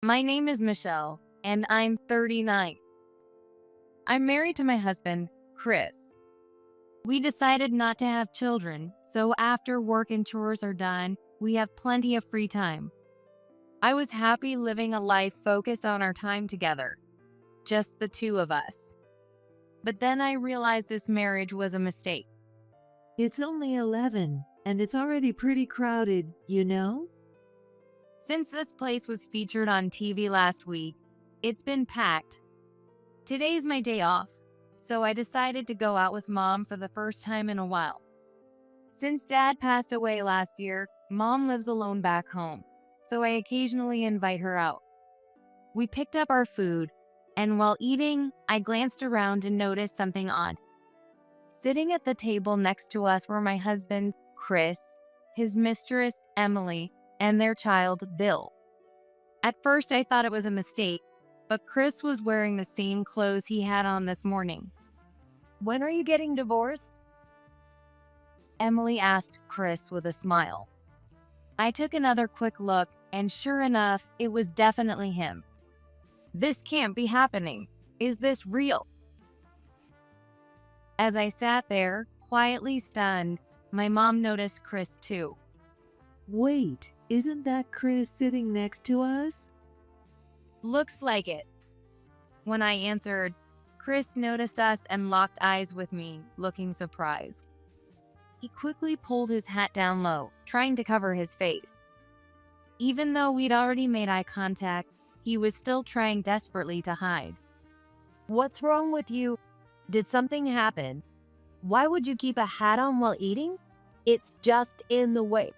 My name is Michelle, and I'm 39. I'm married to my husband, Chris. We decided not to have children, so after work and chores are done, we have plenty of free time. I was happy living a life focused on our time together, just the two of us. But then I realized this marriage was a mistake. It's only 11, and it's already pretty crowded, you know? Since this place was featured on TV last week, it's been packed. Today's my day off, so I decided to go out with Mom for the first time in a while. Since Dad passed away last year, Mom lives alone back home, so I occasionally invite her out. We picked up our food, and while eating, I glanced around and noticed something odd. Sitting at the table next to us were my husband, Chris, his mistress, Emily, and their child, Bill. At first, I thought it was a mistake, but Chris was wearing the same clothes he had on this morning. When are you getting divorced? Emily asked Chris with a smile. I took another quick look, and sure enough, it was definitely him. This can't be happening. Is this real? As I sat there, quietly stunned, my mom noticed Chris too. Wait, isn't that Chris sitting next to us? Looks like it. When I answered, Chris noticed us and locked eyes with me, looking surprised. He quickly pulled his hat down low, trying to cover his face. Even though we'd already made eye contact, he was still trying desperately to hide. What's wrong with you? Did something happen? Why would you keep a hat on while eating? It's just in the way.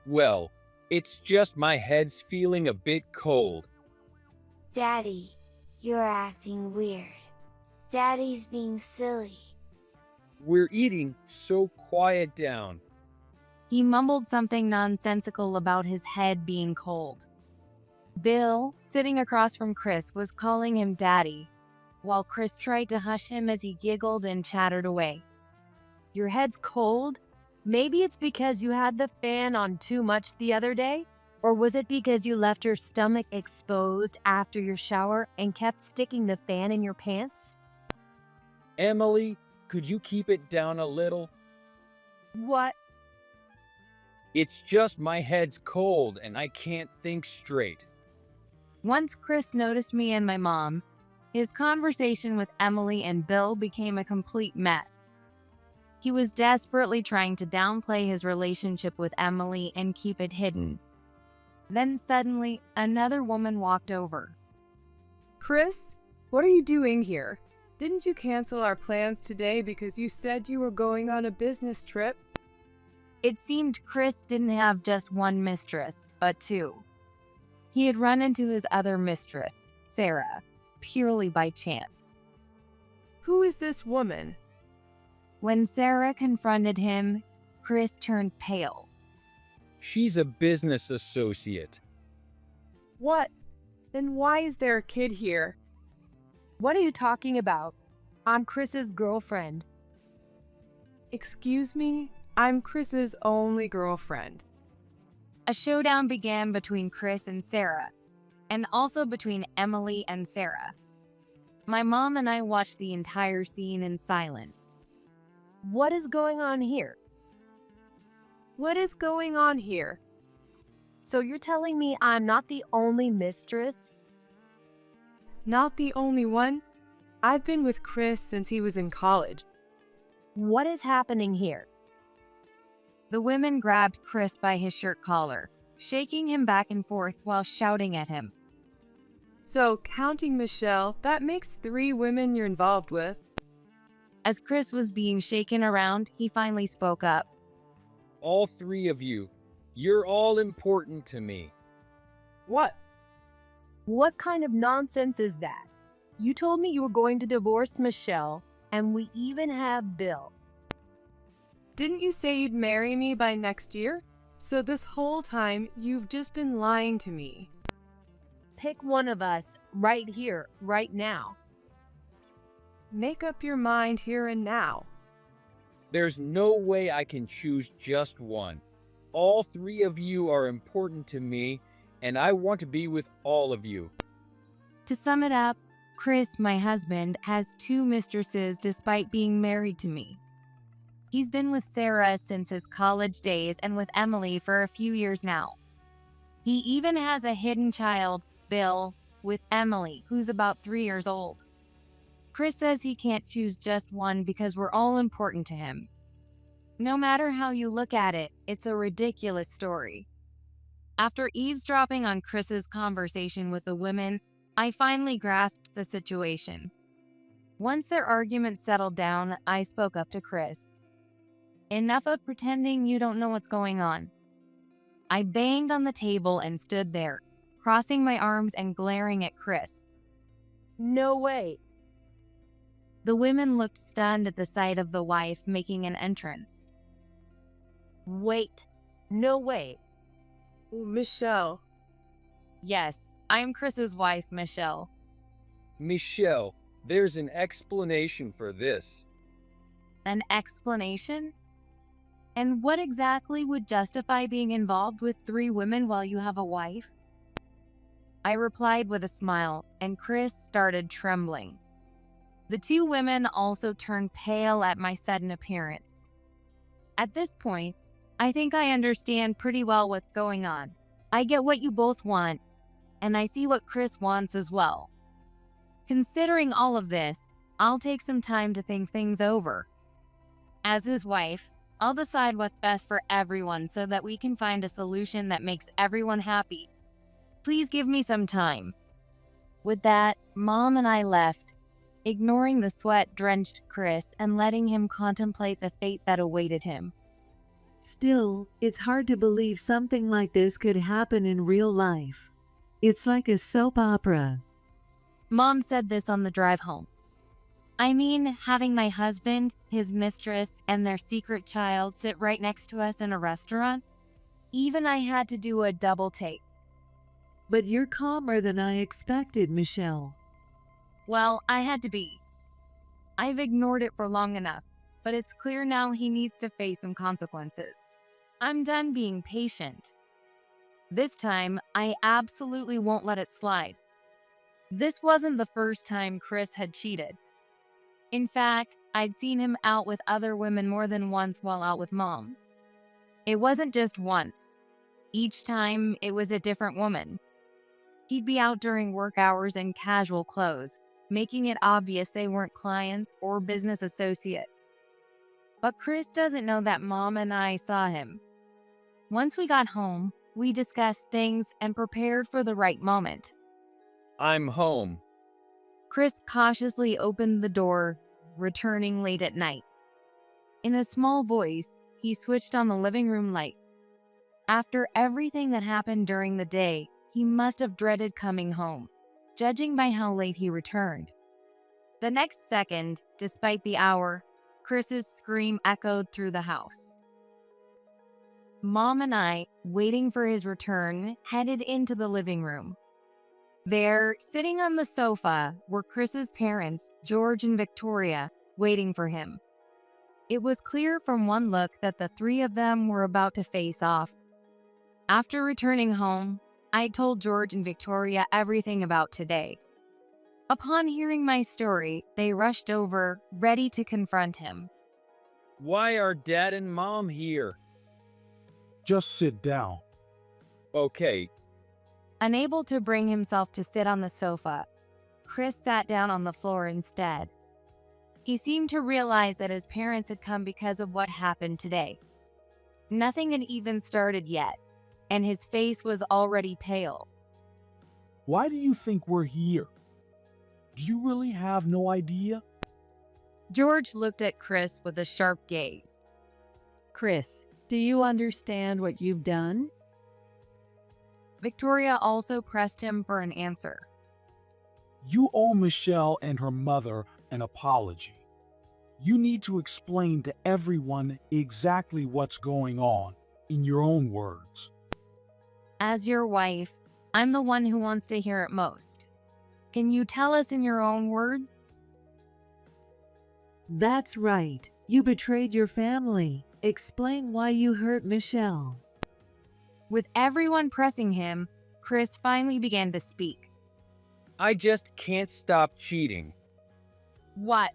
Well, it's just my head's feeling a bit cold. Daddy, you're acting weird. Daddy's being silly. We're eating, so quiet down. He mumbled something nonsensical about his head being cold. Bill, sitting across from Chris, was calling him Daddy, while Chris tried to hush him as he giggled and chattered away. Your head's cold? Maybe it's because you had the fan on too much the other day? Or was it because you left your stomach exposed after your shower and kept sticking the fan in your pants? Emily, could you keep it down a little? What? It's just my head's cold and I can't think straight. Once Chris noticed me and my mom, his conversation with Emily and Bill became a complete mess. He was desperately trying to downplay his relationship with Emily and keep it hidden. Then suddenly, another woman walked over. Chris, what are you doing here? Didn't you cancel our plans today because you said you were going on a business trip? It seemed Chris didn't have just one mistress, but two. He had run into his other mistress, Sarah, purely by chance. Who is this woman? When Sarah confronted him, Chris turned pale. She's a business associate. What? Then why is there a kid here? What are you talking about? I'm Chris's girlfriend. Excuse me? I'm Chris's only girlfriend. A showdown began between Chris and Sarah, and also between Emily and Sarah. My mom and I watched the entire scene in silence. What is going on here? What is going on here? So you're telling me I'm not the only mistress? Not the only one. I've been with Chris since he was in college. What is happening here? The women grabbed Chris by his shirt collar, shaking him back and forth while shouting at him. So, counting Michelle, that makes 3 women you're involved with. As Chris was being shaken around, he finally spoke up. All 3 of you, you're all important to me. What? What kind of nonsense is that? You told me you were going to divorce Michelle, and we even have Bill. Didn't you say you'd marry me by next year? So this whole time, you've just been lying to me. Pick one of us right here, right now. Make up your mind here and now. There's no way I can choose just one. All 3 of you are important to me, and I want to be with all of you. To sum it up, Chris, my husband, has 2 mistresses despite being married to me. He's been with Sarah since his college days and with Emily for a few years now. He even has a hidden child, Bill, with Emily, who's about 3 years old. Chris says he can't choose just one because we're all important to him. No matter how you look at it, it's a ridiculous story. After eavesdropping on Chris's conversation with the women, I finally grasped the situation. Once their argument settled down, I spoke up to Chris. Enough of pretending you don't know what's going on. I banged on the table and stood there, crossing my arms and glaring at Chris. No way. The women looked stunned at the sight of the wife making an entrance. Wait. No way. Ooh, Michelle. Yes, I'm Chris's wife, Michelle. Michelle, there's an explanation for this. An explanation? And what exactly would justify being involved with 3 women while you have a wife? I replied with a smile, and Chris started trembling. The 2 women also turned pale at my sudden appearance. At this point, I think I understand pretty well what's going on. I get what you both want, and I see what Chris wants as well. Considering all of this, I'll take some time to think things over. As his wife, I'll decide what's best for everyone so that we can find a solution that makes everyone happy. Please give me some time. With that, Mom and I left, ignoring the sweat-drenched Chris and letting him contemplate the fate that awaited him. Still, it's hard to believe something like this could happen in real life. It's like a soap opera. Mom said this on the drive home. I mean, having my husband, his mistress, and their secret child sit right next to us in a restaurant? Even I had to do a double take. But you're calmer than I expected, Michelle. Well, I had to be. I've ignored it for long enough, but it's clear now he needs to face some consequences. I'm done being patient. This time, I absolutely won't let it slide. This wasn't the first time Chris had cheated. In fact, I'd seen him out with other women more than once while out with Mom. It wasn't just once. Each time, it was a different woman. He'd be out during work hours in casual clothes, making it obvious they weren't clients or business associates. But Chris doesn't know that Mom and I saw him. Once we got home, we discussed things and prepared for the right moment. I'm home. Chris cautiously opened the door, returning late at night. In a small voice, he switched on the living room light. After everything that happened during the day, he must have dreaded coming home, judging by how late he returned. The next second, despite the hour, Chris's scream echoed through the house. Mom and I, waiting for his return, headed into the living room. There, sitting on the sofa, were Chris's parents, George and Victoria, waiting for him. It was clear from one look that the 3 of them were about to face off. After returning home, I told George and Victoria everything about today. Upon hearing my story, they rushed over, ready to confront him. Why are Dad and Mom here? Just sit down. Okay, Unable to bring himself to sit on the sofa, Chris sat down on the floor instead. He seemed to realize that his parents had come because of what happened today. Nothing had even started yet, and his face was already pale. Why do you think we're here? Do you really have no idea? George looked at Chris with a sharp gaze. Chris, do you understand what you've done? Victoria also pressed him for an answer. You owe Michelle and her mother an apology. You need to explain to everyone exactly what's going on, in your own words. As your wife, I'm the one who wants to hear it most. Can you tell us in your own words? That's right. You betrayed your family. Explain why you hurt Michelle. With everyone pressing him, Chris finally began to speak. I just can't stop cheating. What?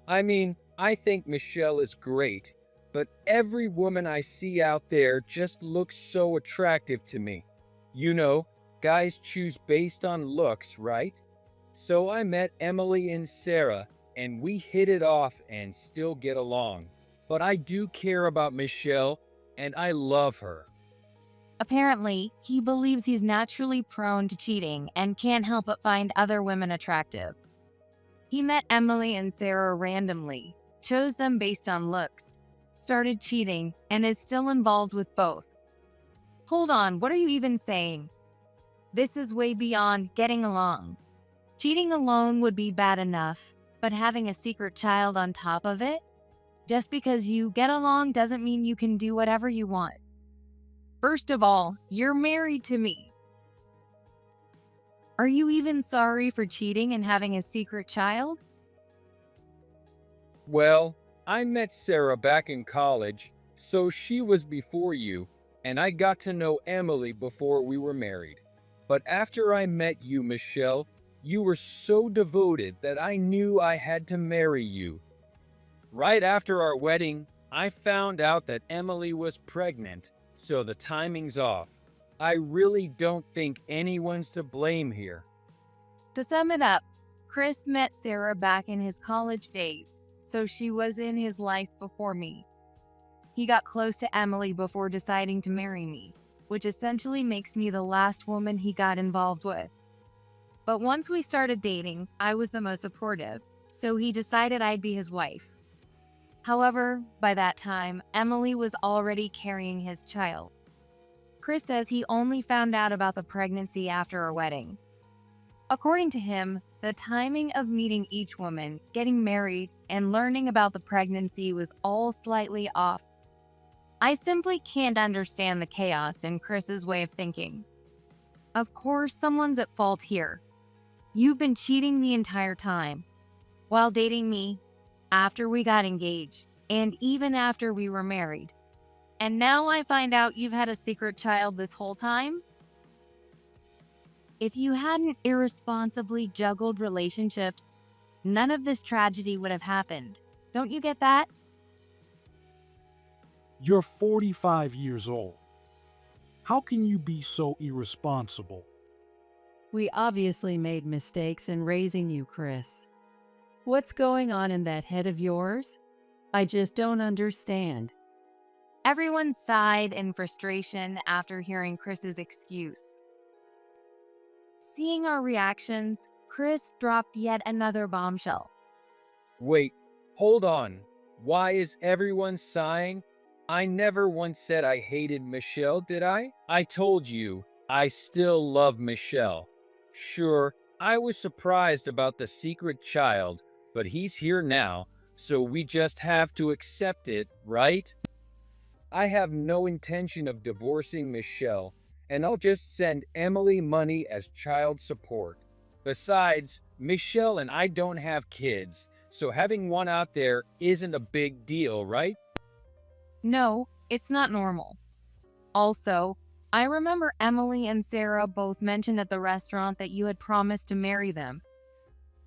I mean, I think Michelle is great, but every woman I see out there just looks so attractive to me. You know, guys choose based on looks, right? So I met Emily and Sarah, and we hit it off and still get along. But I do care about Michelle, and I love her. Apparently, he believes he's naturally prone to cheating and can't help but find other women attractive. He met Emily and Sarah randomly, chose them based on looks, started cheating, and is still involved with both. Hold on, what are you even saying? This is way beyond getting along. Cheating alone would be bad enough, but having a secret child on top of it? Just because you get along doesn't mean you can do whatever you want. First of all, you're married to me. Are you even sorry for cheating and having a secret child? Well, I met Sarah back in college, so she was before you, and I got to know Emily before we were married. But after I met you, Michelle, you were so devoted that I knew I had to marry you. Right after our wedding, I found out that Emily was pregnant, so the timing's off. I really don't think anyone's to blame here. To sum it up, Chris met Sarah back in his college days, so she was in his life before me. He got close to Emily before deciding to marry me, which essentially makes me the last woman he got involved with. But once we started dating, I was the most supportive, so he decided I'd be his wife. However, by that time, Emily was already carrying his child. Chris says he only found out about the pregnancy after our wedding. According to him, the timing of meeting each woman, getting married, and learning about the pregnancy was all slightly off. I simply can't understand the chaos in Chris's way of thinking. Of course, someone's at fault here. You've been cheating the entire time. While dating me, after we got engaged, and even after we were married. And now I find out you've had a secret child this whole time? If you hadn't irresponsibly juggled relationships, none of this tragedy would have happened. Don't you get that? You're 45 years old. How can you be so irresponsible? We obviously made mistakes in raising you, Chris. What's going on in that head of yours? I just don't understand. Everyone sighed in frustration after hearing Chris's excuse. Seeing our reactions, Chris dropped yet another bombshell. Wait, hold on. Why is everyone sighing? I never once said I hated Michelle, did I? I told you, I still love Michelle. Sure, I was surprised about the secret child, but he's here now, so we just have to accept it, right? I have no intention of divorcing Michelle, and I'll just send Emily money as child support. Besides, Michelle and I don't have kids, so having one out there isn't a big deal, right? No, it's not normal. Also, I remember Emily and Sarah both mentioned at the restaurant that you had promised to marry them.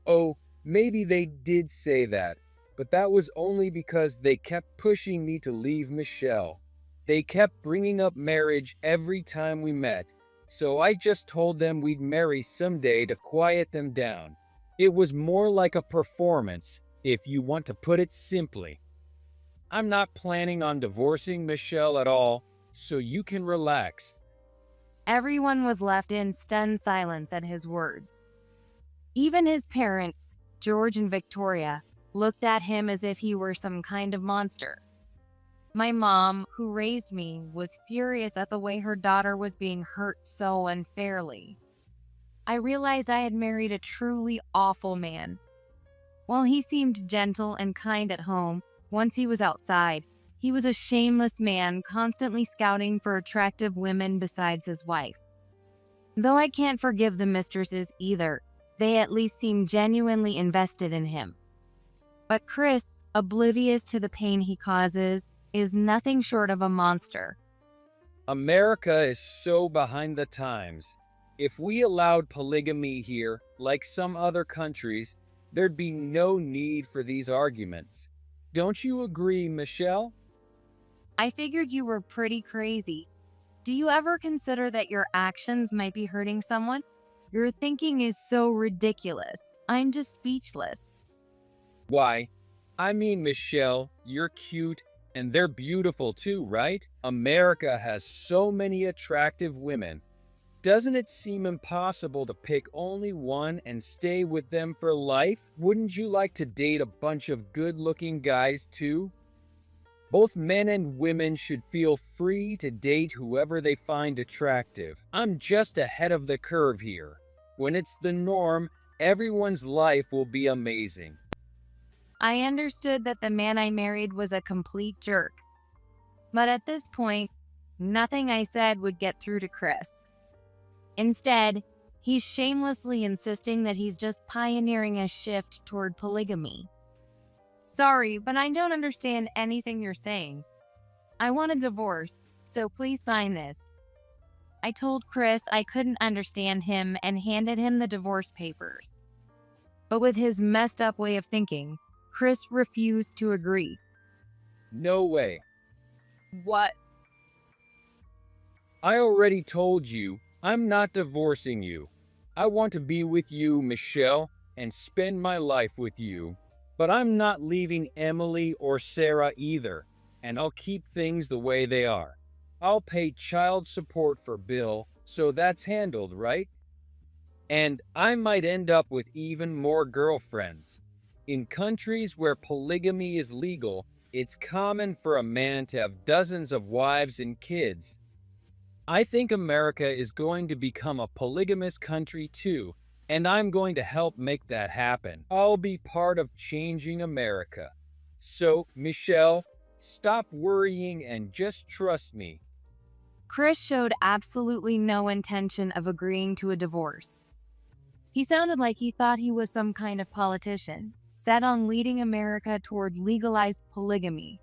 Oh, maybe they did say that, but that was only because they kept pushing me to leave Michelle. They kept bringing up marriage every time we met, so I just told them we'd marry someday to quiet them down. It was more like a performance, if you want to put it simply. I'm not planning on divorcing Michelle at all, so you can relax. Everyone was left in stunned silence at his words. Even his parents, George and Victoria, looked at him as if he were some kind of monster. My mom, who raised me, was furious at the way her daughter was being hurt so unfairly. I realized I had married a truly awful man. While he seemed gentle and kind at home, once he was outside, he was a shameless man constantly scouting for attractive women besides his wife. Though I can't forgive the mistresses either, they at least seemed genuinely invested in him. But Chris, oblivious to the pain he causes, is nothing short of a monster. America is so behind the times. If we allowed polygamy here, like some other countries, there'd be no need for these arguments. Don't you agree, Michelle? I figured you were pretty crazy. Do you ever consider that your actions might be hurting someone? Your thinking is so ridiculous. I'm just speechless. Why? I mean, Michelle, you're cute, and they're beautiful too, right? America has so many attractive women. Doesn't it seem impossible to pick only one and stay with them for life? Wouldn't you like to date a bunch of good-looking guys too? Both men and women should feel free to date whoever they find attractive. I'm just ahead of the curve here. When it's the norm, everyone's life will be amazing. I understood that the man I married was a complete jerk. But at this point, nothing I said would get through to Chris. Instead, he's shamelessly insisting that he's just pioneering a shift toward polygamy. Sorry, but I don't understand anything you're saying. I want a divorce, so please sign this. I told Chris I couldn't understand him and handed him the divorce papers. But with his messed up way of thinking, Chris refused to agree. No way. What? I already told you, I'm not divorcing you. I want to be with you, Michelle, and spend my life with you. But I'm not leaving Emily or Sarah either, and I'll keep things the way they are. I'll pay child support for Bill, so that's handled, right? And I might end up with even more girlfriends. In countries where polygamy is legal, it's common for a man to have dozens of wives and kids. I think America is going to become a polygamous country too, and I'm going to help make that happen. I'll be part of changing America. So, Michelle, stop worrying and just trust me. Chris showed absolutely no intention of agreeing to a divorce. He sounded like he thought he was some kind of politician, set on leading America toward legalized polygamy.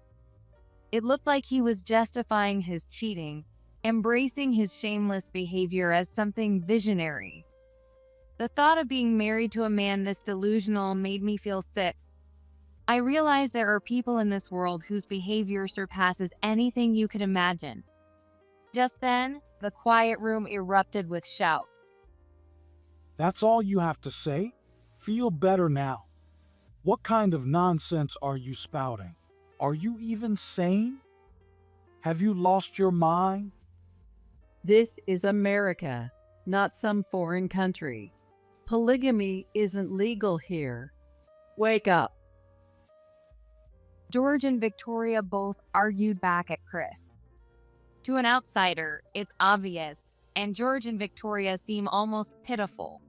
It looked like he was justifying his cheating, embracing his shameless behavior as something visionary. The thought of being married to a man this delusional made me feel sick. I realized there are people in this world whose behavior surpasses anything you could imagine. Just then, the quiet room erupted with shouts. That's all you have to say? Feel better now. What kind of nonsense are you spouting? Are you even sane? Have you lost your mind? This is America, not some foreign country. Polygamy isn't legal here. Wake up. George and Victoria both argued back at Chris. To an outsider, it's obvious, and George and Victoria seem almost pitiful.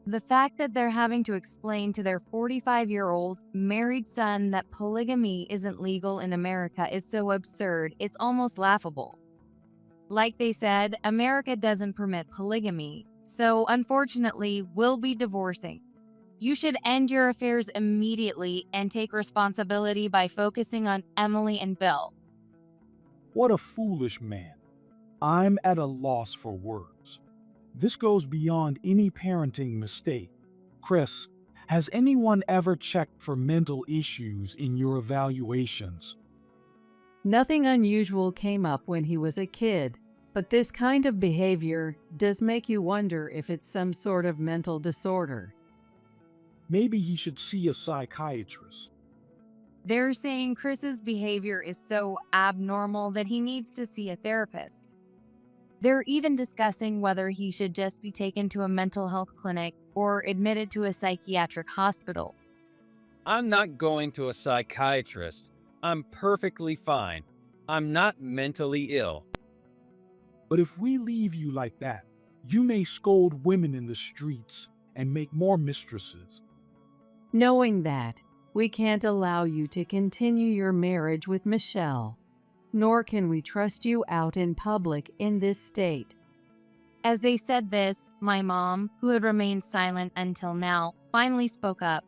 The fact that they're having to explain to their 45-year-old married son that polygamy isn't legal in America is so absurd, it's almost laughable. Like they said, America doesn't permit polygamy, so unfortunately, we'll be divorcing. You should end your affairs immediately and take responsibility by focusing on Emily and Bill. What a foolish man. I'm at a loss for words. This goes beyond any parenting mistake. Chris, has anyone ever checked for mental issues in your evaluations? Nothing unusual came up when he was a kid, but this kind of behavior does make you wonder if it's some sort of mental disorder. Maybe he should see a psychiatrist. They're saying Chris's behavior is so abnormal that he needs to see a therapist. They're even discussing whether he should just be taken to a mental health clinic or admitted to a psychiatric hospital. I'm not going to a psychiatrist. I'm perfectly fine. I'm not mentally ill. But if we leave you like that, you may scold women in the streets and make more mistresses. Knowing that, we can't allow you to continue your marriage with Michelle, nor can we trust you out in public in this state. As they said this, my mom, who had remained silent until now, finally spoke up.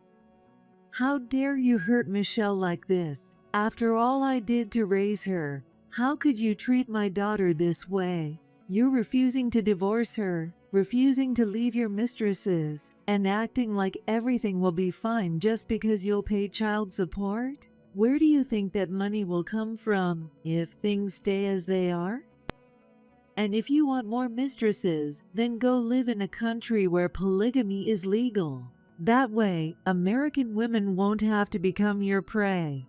How dare you hurt Michelle like this, after all I did to raise her? How could you treat my daughter this way? You're refusing to divorce her, refusing to leave your mistresses, and acting like everything will be fine just because you'll pay child support? Where do you think that money will come from if things stay as they are? And if you want more mistresses, then go live in a country where polygamy is legal. That way, American women won't have to become your prey.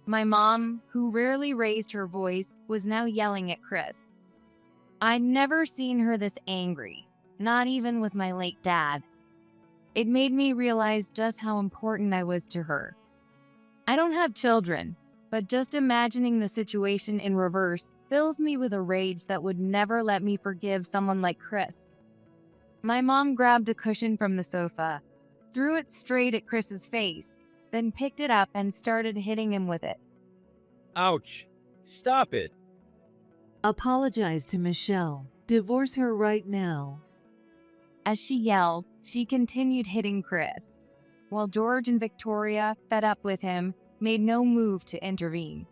My mom, who rarely raised her voice, was now yelling at Chris. I'd never seen her this angry, not even with my late dad. It made me realize just how important I was to her. I don't have children, but just imagining the situation in reverse fills me with a rage that would never let me forgive someone like Chris. My mom grabbed a cushion from the sofa, threw it straight at Chris's face, then picked it up and started hitting him with it. Ouch! Stop it! Apologize to Michelle. Divorce her right now. As she yelled, she continued hitting Chris, while George and Victoria, fed up with him, made no move to intervene.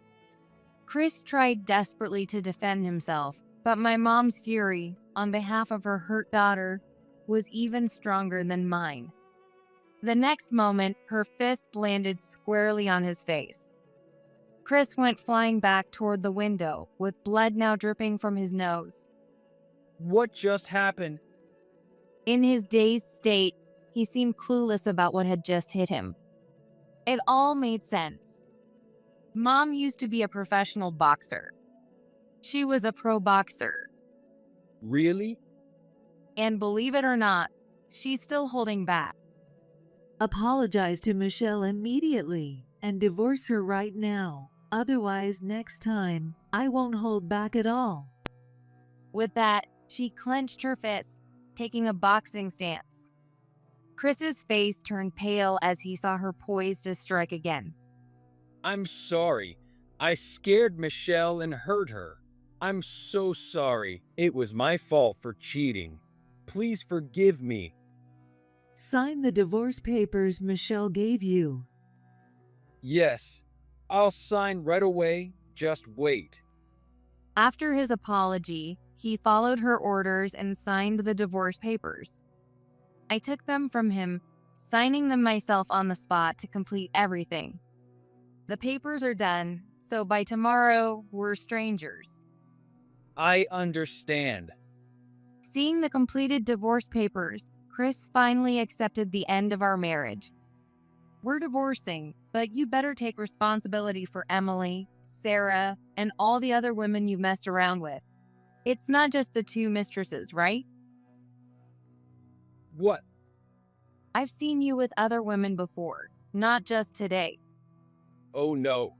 Chris tried desperately to defend himself, but my mom's fury, on behalf of her hurt daughter, was even stronger than mine. The next moment, her fist landed squarely on his face. Chris went flying back toward the window, with blood now dripping from his nose. What just happened? In his dazed state, he seemed clueless about what had just hit him. It all made sense. Mom used to be a professional boxer. She was a pro boxer. Really? And believe it or not, she's still holding back. Apologize to Michelle immediately and divorce her right now. Otherwise, next time, I won't hold back at all. With that, she clenched her fist, taking a boxing stance. Chris's face turned pale as he saw her poised to strike again. I'm sorry. I scared Michelle and hurt her. I'm so sorry. It was my fault for cheating. Please forgive me. Sign the divorce papers Michelle gave you. Yes, I'll sign right away. Just wait. After his apology, he followed her orders and signed the divorce papers. I took them from him, signing them myself on the spot to complete everything. The papers are done, so by tomorrow, we're strangers. I understand. Seeing the completed divorce papers, Chris finally accepted the end of our marriage. We're divorcing, but you better take responsibility for Emily, Sarah, and all the other women you've messed around with. It's not just the two mistresses, right? What? I've seen you with other women before, not just today. Oh no.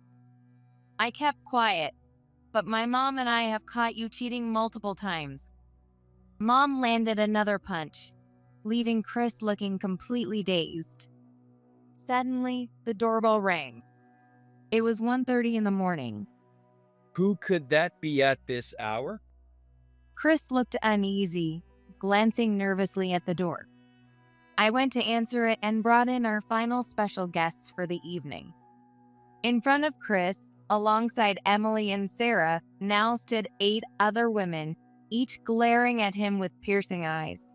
I kept quiet, but my mom and I have caught you cheating multiple times. Mom landed another punch, leaving Chris looking completely dazed. Suddenly, the doorbell rang. It was 1:30 in the morning. Who could that be at this hour? Chris looked uneasy, glancing nervously at the door. I went to answer it and brought in our final special guests for the evening. In front of Chris, alongside Emily and Sarah, now stood 8 other women, each glaring at him with piercing eyes.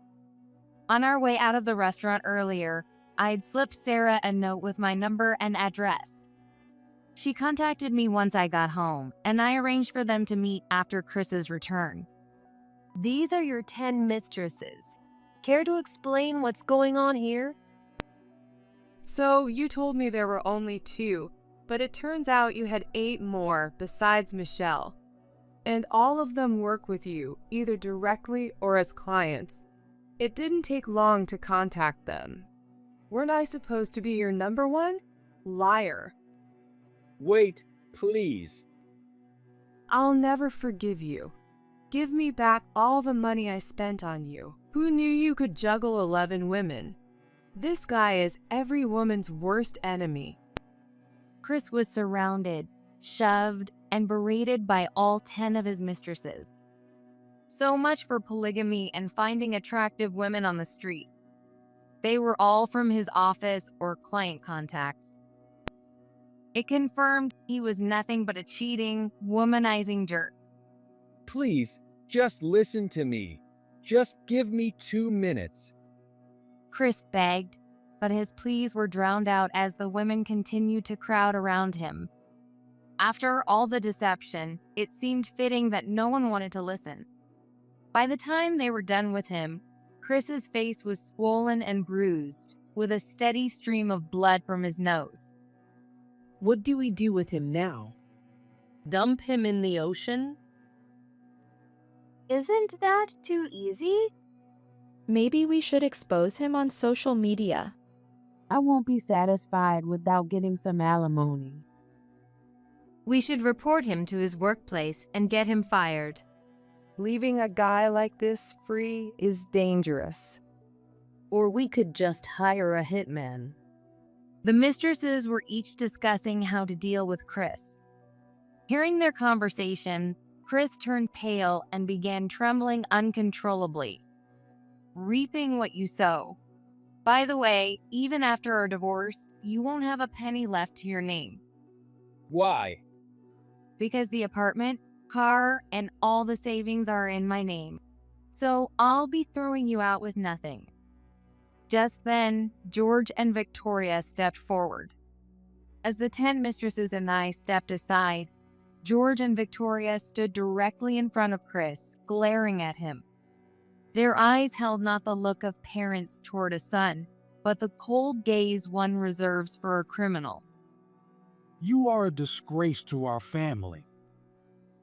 On our way out of the restaurant earlier, I'd slipped Sarah a note with my number and address. She contacted me once I got home, and I arranged for them to meet after Chris's return. These are your 10 mistresses. Care to explain what's going on here? So, you told me there were only 2, but it turns out you had 8 more besides Michelle. And all of them work with you, either directly or as clients. It didn't take long to contact them. Weren't I supposed to be your number one? Liar. Wait, please. I'll never forgive you. Give me back all the money I spent on you. Who knew you could juggle 11 women? This guy is every woman's worst enemy. Chris was surrounded, shoved, and berated by all 10 of his mistresses. So much for polygamy and finding attractive women on the street. They were all from his office or client contacts. It confirmed he was nothing but a cheating, womanizing jerk. Please, just listen to me. Just give me 2 minutes. Chris begged, but his pleas were drowned out as the women continued to crowd around him. After all the deception, it seemed fitting that no one wanted to listen. By the time they were done with him, Chris's face was swollen and bruised, with a steady stream of blood from his nose. What do we do with him now? Dump him in the ocean? Isn't that too easy? Maybe we should expose him on social media. I won't be satisfied without getting some alimony. We should report him to his workplace and get him fired. Leaving a guy like this free is dangerous. Or we could just hire a hitman. The mistresses were each discussing how to deal with Chris. Hearing their conversation, Chris turned pale and began trembling uncontrollably. Reaping what you sow. By the way, even after our divorce, you won't have a penny left to your name. Why? Because the apartment, car, and all the savings are in my name. So I'll be throwing you out with nothing. Just then, George and Victoria stepped forward. As the 10 mistresses and I stepped aside, George and Victoria stood directly in front of Chris, glaring at him. Their eyes held not the look of parents toward a son, but the cold gaze one reserves for a criminal. You are a disgrace to our family.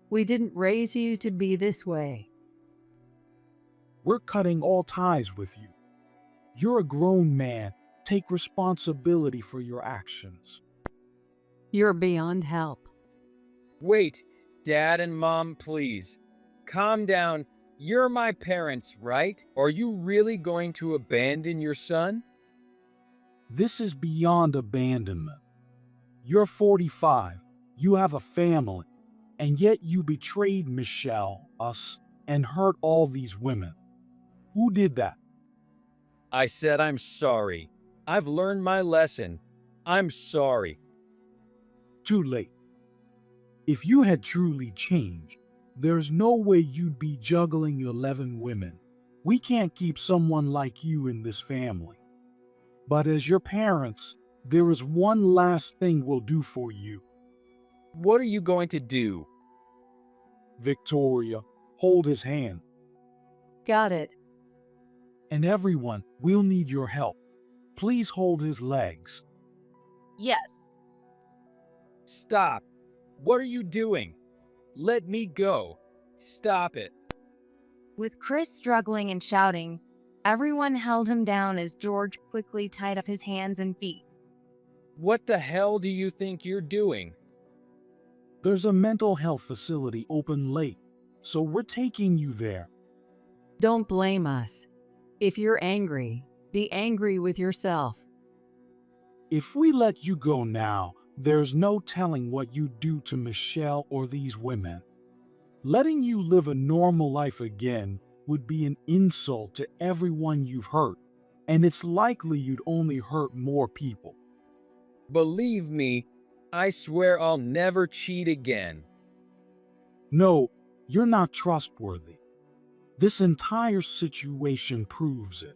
We didn't raise you to be this way. We're cutting all ties with you. You're a grown man. Take responsibility for your actions. You're beyond help. Wait, Dad and Mom, please. Calm down. You're my parents, right? Are you really going to abandon your son? This is beyond abandonment. You're 45. You have a family. And yet you betrayed Michelle, us, and hurt all these women. Who did that? I said I'm sorry. I've learned my lesson. I'm sorry. Too late. If you had truly changed, there's no way you'd be juggling 11 women. We can't keep someone like you in this family. But as your parents, there is one last thing we'll do for you. What are you going to do? Victoria, hold his hand. Got it. And everyone, we'll need your help. Please hold his legs. Yes. Stop. What are you doing? Let me go. Stop it. With Chris struggling and shouting, everyone held him down as George quickly tied up his hands and feet. What the hell do you think you're doing? There's a mental health facility open late, so we're taking you there. Don't blame us. If you're angry, be angry with yourself. If we let you go now, there's no telling what you'd do to Michelle or these women. Letting you live a normal life again would be an insult to everyone you've hurt, and it's likely you'd only hurt more people. Believe me, I swear I'll never cheat again. No, you're not trustworthy. This entire situation proves it.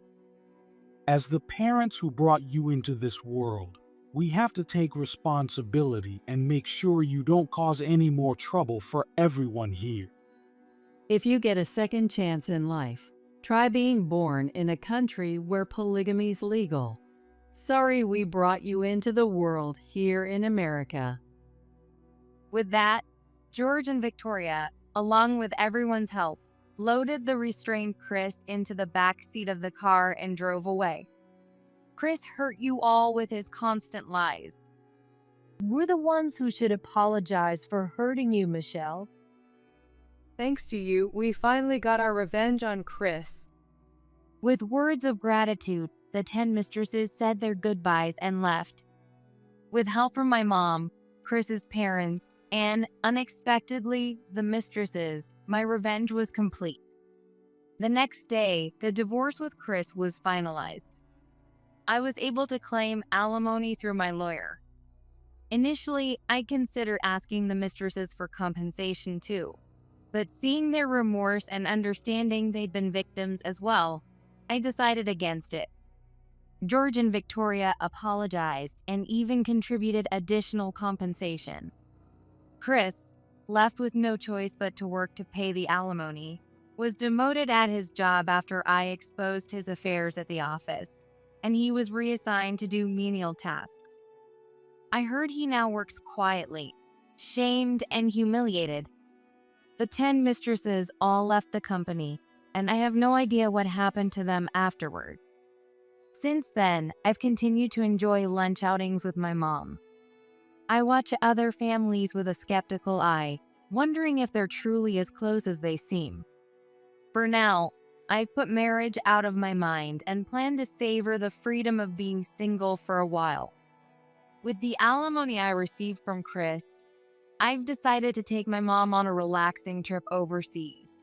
As the parents who brought you into this world, we have to take responsibility and make sure you don't cause any more trouble for everyone here. If you get a second chance in life, try being born in a country where polygamy's legal. Sorry we brought you into the world here in America. With that, George and Victoria, along with everyone's help, loaded the restrained Chris into the back seat of the car and drove away. Chris hurt you all with his constant lies. We're the ones who should apologize for hurting you, Michelle. Thanks to you, we finally got our revenge on Chris. With words of gratitude, the 10 mistresses said their goodbyes and left. With help from my mom, Chris's parents, and, unexpectedly, the mistresses, my revenge was complete. The next day, the divorce with Chris was finalized. I was able to claim alimony through my lawyer. Initially, I considered asking the mistresses for compensation too, but seeing their remorse and understanding they'd been victims as well, I decided against it. George and Victoria apologized and even contributed additional compensation. Chris, left with no choice but to work to pay the alimony, was demoted at his job after I exposed his affairs at the office, and he was reassigned to do menial tasks. I heard he now works quietly, shamed and humiliated. The 10 mistresses all left the company, and I have no idea what happened to them afterward. Since then, I've continued to enjoy lunch outings with my mom. I watch other families with a skeptical eye, wondering if they're truly as close as they seem. For now, I've put marriage out of my mind and plan to savor the freedom of being single for a while. With the alimony I received from Chris, I've decided to take my mom on a relaxing trip overseas.